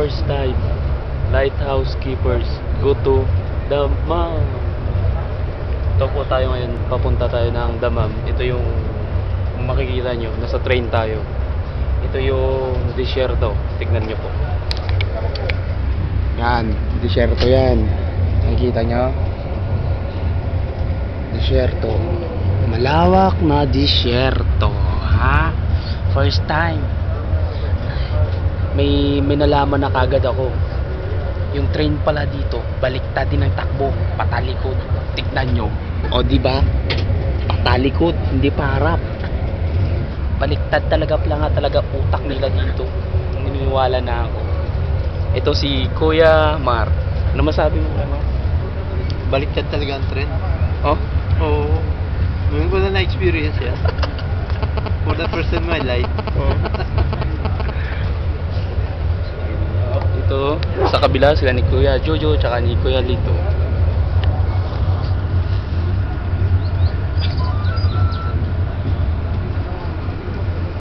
first time. Lighthouse Keepers. Go to Damam. Ito po tayo ngayon. Papunta tayo ng Damam. Ito yung kung makikita nyo. Nasa train tayo. Ito yung disyerto. Tignan nyo po. Yan. Disyerto yan. Nakikita nyo? Disyerto. Malawak na disyerto. Ha? First time. May nalaman na kagad ako. Yung train pala dito, baliktad din ang takbo, patalikod. Tignan nyo. O di ba? Patalikod, hindi parap. Baliktad talaga talaga utak nila dito. Naniniwala na ako. Ito si Kuya Mar. Ano masabi mo, ano? Baliktad talaga ang trend. Oh? Oo. Ngayon ko na na-experience yan. For the first time in my life. Oh. Ito, sa kabila sila ni Kuya Jojo tsaka ni Kuya Lito.